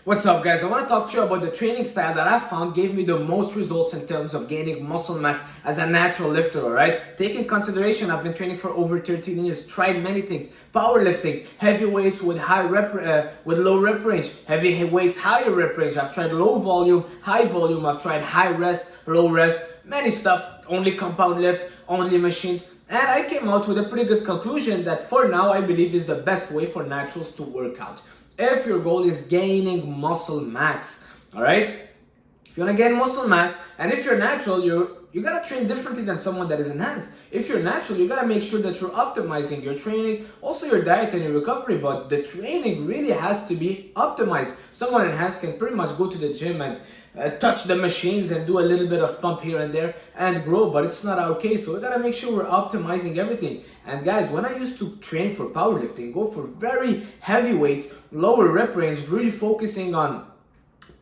What's up, guys? I want to talk to you about the training style that I found gave me the most results in terms of gaining muscle mass as a natural lifter, alright? Take in consideration, I've been training for over 13 years, tried many things, power liftings, heavy weights with with low rep range, heavy weights, higher rep range. I've tried low volume, high volume, I've tried high rest, low rest, many stuff, only compound lifts, only machines. And I came out with a pretty good conclusion that for now, I believe is the best way for naturals to work out. If your goal is gaining muscle mass, all right? If you want to gain muscle mass, and if you're natural, you gotta train differently than someone that is enhanced. If you're natural, you gotta make sure that you're optimizing your training, also your diet and your recovery, but the training really has to be optimized. Someone enhanced can pretty much go to the gym and touch the machines and do a little bit of pump here and there and grow, but it's not our case. So we gotta make sure we're optimizing everything. And guys, when I used to train for powerlifting, go for very heavy weights, lower rep range, really focusing on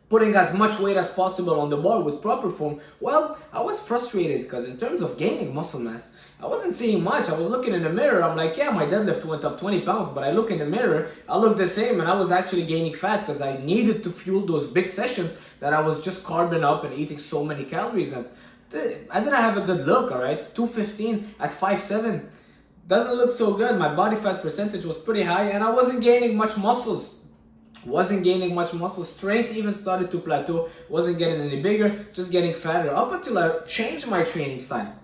putting as much weight as possible on the bar with proper form, well, I was frustrated because in terms of gaining muscle mass, I wasn't seeing much. I was looking in the mirror, I'm like, yeah, my deadlift went up 20 pounds, but I look in the mirror, I look the same, and I was actually gaining fat because I needed to fuel those big sessions that I was just carving up and eating so many calories. And I didn't have a good look, all right? 215 at 5'7", doesn't look so good. My body fat percentage was pretty high, and I wasn't gaining much muscles. Strength even started to plateau, wasn't getting any bigger, just getting fatter, up until I changed my training style.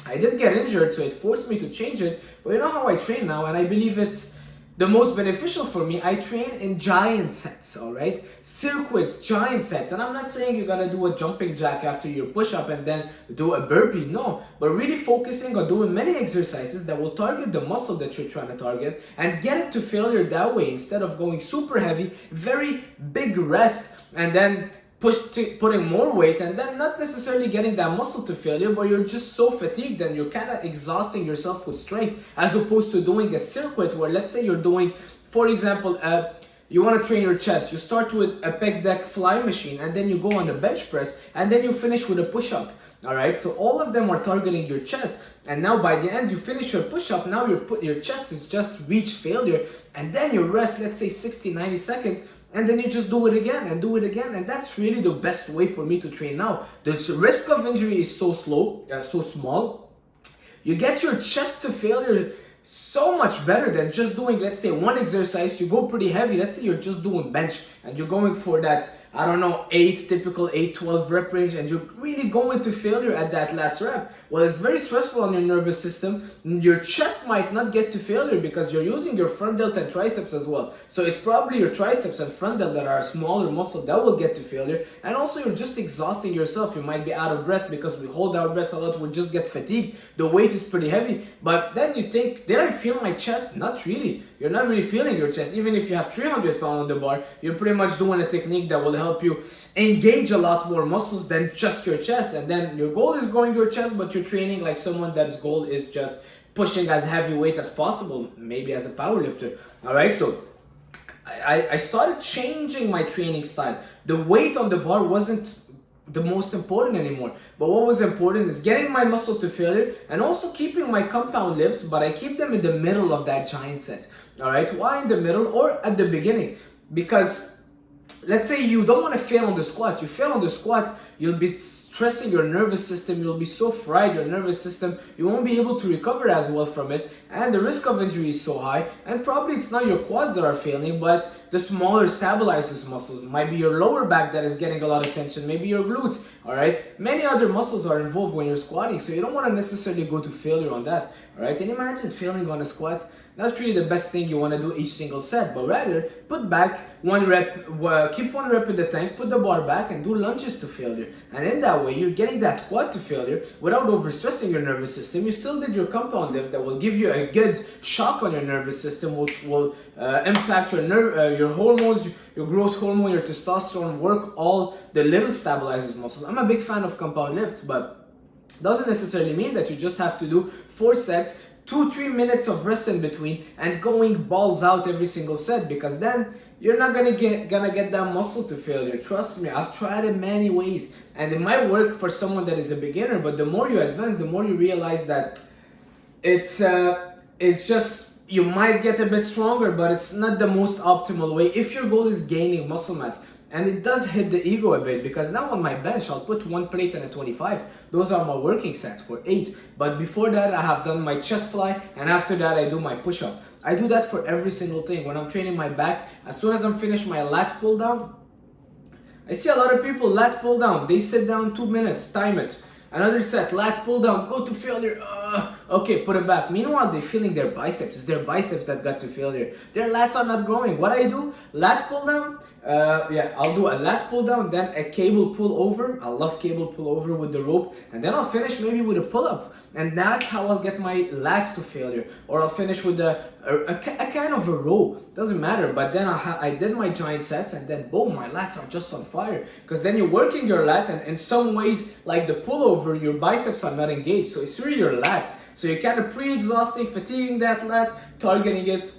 I did get injured, so it forced me to change it, but you know how I train now, and I believe it's the most beneficial for me. I train in giant sets, all right? Circuits, giant sets. And I'm not saying you gotta do a jumping jack after your push-up and then do a burpee, no. But really focusing on doing many exercises that will target the muscle that you're trying to target and get it to failure that way, instead of going super heavy, very big rest, and then putting more weight and then not necessarily getting that muscle to failure, but you're just so fatigued and you're kind of exhausting yourself with strength, as opposed to doing a circuit where, let's say you're doing, for example, you want to train your chest. You start with a pec deck fly machine, and then you go on a bench press, and then you finish with a push-up. All right, so all of them are targeting your chest, and now by the end you finish your push-up. Now your chest is just reached failure, and then you rest, let's say 60-90 seconds, and then you just do it again and do it again. And that's really the best way for me to train now. The risk of injury is so small. You get your chest to failure so much better than just doing, let's say, one exercise. You go pretty heavy. Let's say you're just doing bench and you're going for that, I don't know, 8-12 rep range, and you're really going to failure at that last rep. Well, it's very stressful on your nervous system. Your chest might not get to failure because you're using your front delt and triceps as well. So it's probably your triceps and front delt that are a smaller muscle that will get to failure. And also you're just exhausting yourself. You might be out of breath because we hold our breath a lot. We just get fatigued. The weight is pretty heavy. But then you think, did I feel my chest? Not really. You're not really feeling your chest. Even if you have 300 pounds on the bar, you're pretty much doing a technique that will help you engage a lot more muscles than just your chest. And then your goal is growing your chest, but you're training like someone that's goal is just pushing as heavy weight as possible, maybe as a power lifter. All right, so I started changing my training style. The weight on the bar wasn't the most important anymore, but what was important is getting my muscle to failure and also keeping my compound lifts, but I keep them in the middle of that giant set. All right, why in the middle or at the beginning? Because let's say you don't want to fail on the squat. You fail on the squat, you'll be stressing your nervous system. You'll be so fried, your nervous system. You won't be able to recover as well from it. And the risk of injury is so high. And probably it's not your quads that are failing, but the smaller stabilizes muscles. It might be your lower back that is getting a lot of tension. Maybe your glutes, all right? Many other muscles are involved when you're squatting. So you don't want to necessarily go to failure on that, all right? And imagine failing on a squat. Not really the best thing you want to do each single set, but rather put back one rep, keep one rep in the tank, put the bar back and do lunges to failure. And in that way, you're getting that quad to failure without overstressing your nervous system. You still did your compound lift that will give you a good shock on your nervous system, which will impact your hormones, your growth hormone, your testosterone, work all the little stabilizers muscles. I'm a big fan of compound lifts, but doesn't necessarily mean that you just have to do 4 sets, 2-3 minutes of rest in between and going balls out every single set, because then you're not gonna get that muscle to failure. Trust me, I've tried it many ways and it might work for someone that is a beginner, but the more you advance, the more you realize that it's just you might get a bit stronger, but it's not the most optimal way if your goal is gaining muscle mass. And it does hit the ego a bit, because now on my bench I'll put one plate and a 25. Those are my working sets for 8. But before that I have done my chest fly, and after that I do my push-up. I do that for every single thing. When I'm training my back, as soon as I'm finished my lat pull down, I see a lot of people lat pull down. They sit down 2 minutes, time it. Another set, lat pull down, go to failure. Okay, put it back. Meanwhile, they're feeling their biceps. It's their biceps that got to failure. Their lats are not growing. What I do, lat pull down. I'll do a lat pull down, then a cable pull over. I love cable pull over with the rope, and then I'll finish maybe with a pull up, and that's how I'll get my lats to failure. Or I'll finish with a kind of a row. Doesn't matter. But then I did my giant sets, and then boom, my lats are just on fire. Because then you're working your lat, and in some ways, like the pull over, your biceps are not engaged. So it's really your lats. So you're kind of pre-exhausting, fatiguing that lat, targeting it,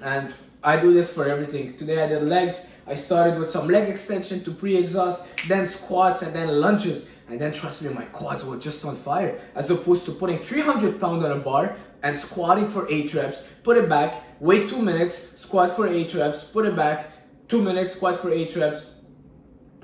and I do this for everything. Today I did legs. I started with some leg extension to pre-exhaust, then squats, and then lunges. And then trust me, my quads were just on fire. As opposed to putting 300 pounds on a bar and squatting for 8 reps, put it back, wait 2 minutes, squat for 8 reps, put it back, 2 minutes, squat for 8 reps.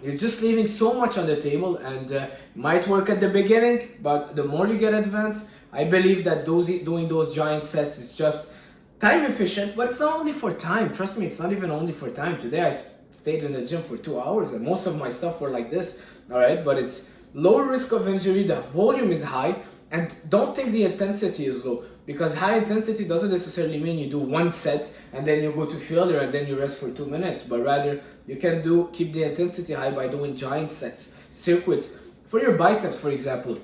You're just leaving so much on the table, and might work at the beginning, but the more you get advanced, I believe that doing those giant sets is just time efficient, but it's not only for time. Trust me, it's not even only for time. Today I stayed in the gym for 2 hours, and most of my stuff were like this, all right? But it's lower risk of injury, the volume is high, and don't think the intensity is low, because high intensity doesn't necessarily mean you do one set and then you go to failure and then you rest for 2 minutes, but rather you can keep the intensity high by doing giant sets, circuits. For your biceps, for example,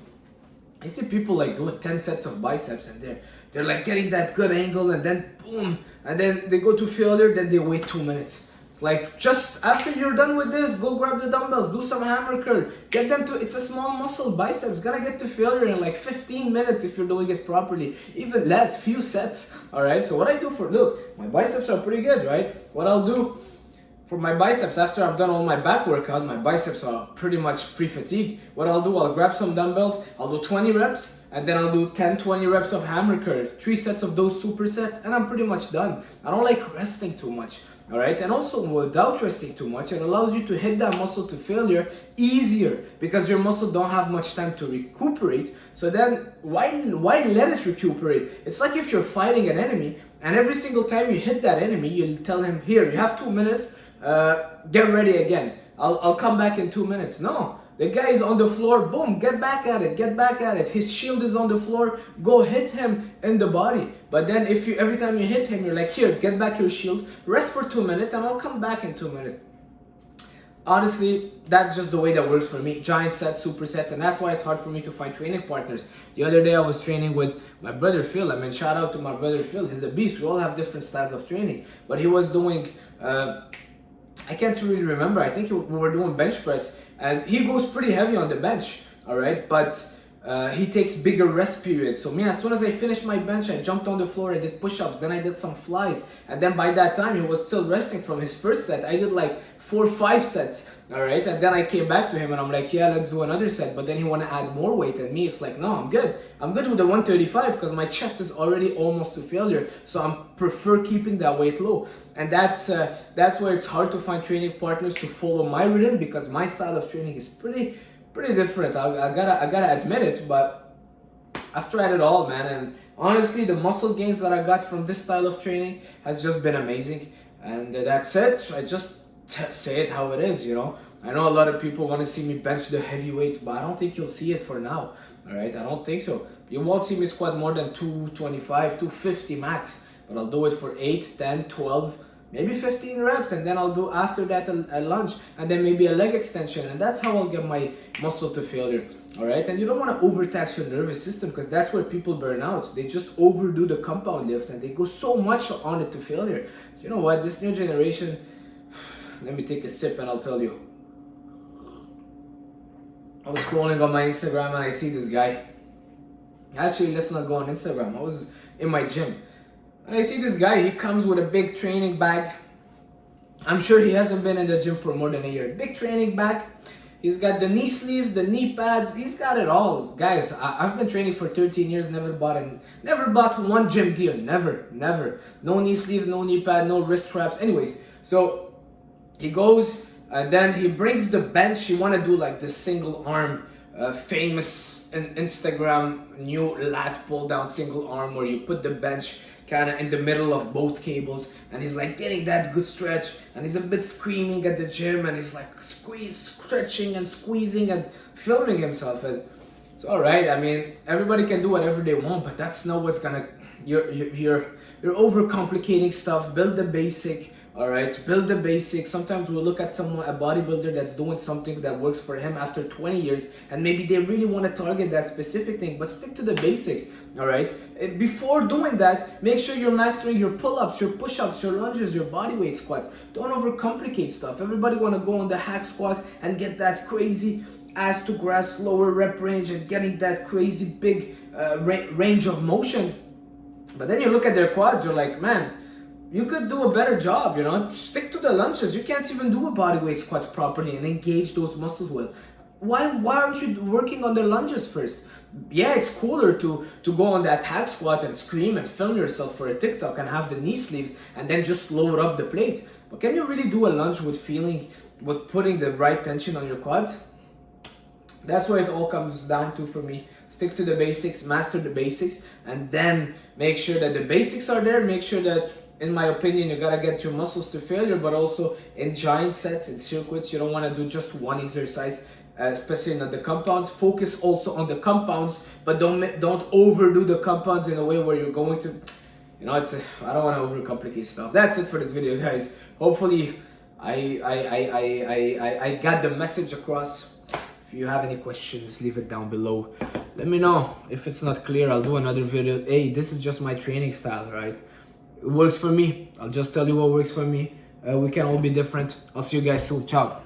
I see people like doing 10 sets of biceps, and they're like getting that good angle, and then boom, and then they go to failure, then they wait 2 minutes. It's like, just after you're done with this, go grab the dumbbells, do some hammer curl, get them to, it's a small muscle, biceps, gonna get to failure in like 15 minutes if you're doing it properly, even less, few sets, all right? So what I do look, my biceps are pretty good, right? What I'll do for my biceps, after I've done all my back workout, my biceps are pretty much pre-fatigued. What I'll do, I'll grab some dumbbells, I'll do 20 reps, and then I'll do 10, 20 reps of hammer curl, 3 sets of those supersets, and I'm pretty much done. I don't like resting too much, all right? And also, without resting too much, it allows you to hit that muscle to failure easier, because your muscle don't have much time to recuperate. So then, why let it recuperate? It's like if you're fighting an enemy, and every single time you hit that enemy, you'll tell him, here, you have 2 minutes, get ready again. I'll come back in 2 minutes. No, the guy is on the floor. Boom, get back at it. Get back at it. His shield is on the floor. Go hit him in the body. But then if you every time you hit him, you're like, here, get back your shield. Rest for 2 minutes, and I'll come back in 2 minutes. Honestly, that's just the way that works for me. Giant sets, supersets, and that's why it's hard for me to find training partners. The other day I was training with my brother Phil. I mean, shout out to my brother Phil. He's a beast. We all have different styles of training. But he was doing I can't really remember. I think we were doing bench press, and he goes pretty heavy on the bench, all right? But he takes bigger rest periods. So me, as soon as I finished my bench, I jumped on the floor, I did push-ups, then I did some flies. And then by that time, he was still resting from his first set. I did like 4 or 5 sets, all right? And then I came back to him and I'm like, yeah, let's do another set. But then he want to add more weight, and me, it's like, no, I'm good. I'm good with the 135 because my chest is already almost to failure. So I prefer keeping that weight low. And that's where it's hard to find training partners to follow my rhythm, because my style of training is pretty different. I gotta admit it, but I've tried it all, man, and honestly, the muscle gains that I got from this style of training has just been amazing. And that's it. I just say it how it is, you know. I know a lot of people want to see me bench the heavy weights, but I don't think you'll see it for now. All right, I don't think so. You won't see me squat more than 225, 250 max, but I'll do it for 8, 10, 12, maybe 15 reps, and then I'll do after that a lunge, and then maybe a leg extension, and that's how I'll get my muscle to failure. All right, and you don't want to overtax your nervous system, because that's where people burn out. They just overdo the compound lifts and they go so much on it to failure. You know what, this new generation, let me take a sip and I'll tell you. I was scrolling on my Instagram and I see this guy. Actually, let's not go on Instagram. I was in my gym and I see this guy. He comes with a big training bag. I'm sure he hasn't been in the gym for more than a year. Big training bag. He's got the knee sleeves, the knee pads. He's got it all, guys. I've been training for 13 years. Never bought one gym gear. Never. No knee sleeves, no knee pad, no wrist straps. Anyways, so he goes and then he brings the bench. You want to do like this single arm, famous Instagram new lat pull down single arm where you put the bench kind of in the middle of both cables, and he's like getting that good stretch, and he's a bit screaming at the gym, and he's like stretching and squeezing and filming himself. And it's all right. I mean, everybody can do whatever they want, but that's not what's gonna. You're overcomplicating stuff. Build the basic. All right, build the basics. Sometimes we'll look at a bodybuilder that's doing something that works for him after 20 years, and maybe they really want to target that specific thing, but stick to the basics. All right, before doing that, make sure you're mastering your pull-ups, your push-ups, your lunges, your bodyweight squats. Don't overcomplicate stuff. Everybody want to go on the hack squat and get that crazy ass to grass lower rep range and getting that crazy big range of motion, but then you look at their quads, you're like, man, you could do a better job, you know? Stick to the lunges. You can't even do a bodyweight squat properly and engage those muscles well. Why aren't you working on the lunges first? Yeah, it's cooler to go on that hack squat and scream and film yourself for a TikTok and have the knee sleeves and then just lower up the plates. But can you really do a lunge with putting the right tension on your quads? That's what it all comes down to for me. Stick to the basics, master the basics, and then make sure that the basics are there. Make sure that, in my opinion, you gotta get your muscles to failure, but also in giant sets, in circuits, you don't wanna do just one exercise, especially in the compounds. Focus also on the compounds, but don't overdo the compounds in a way where you're going to, you know, I don't wanna overcomplicate stuff. That's it for this video, guys. Hopefully, I got the message across. If you have any questions, leave it down below. Let me know if it's not clear. I'll do another video. Hey, this is just my training style, right? It works for me. I'll just tell you what works for me. We can all be different. I'll see you guys soon. Ciao.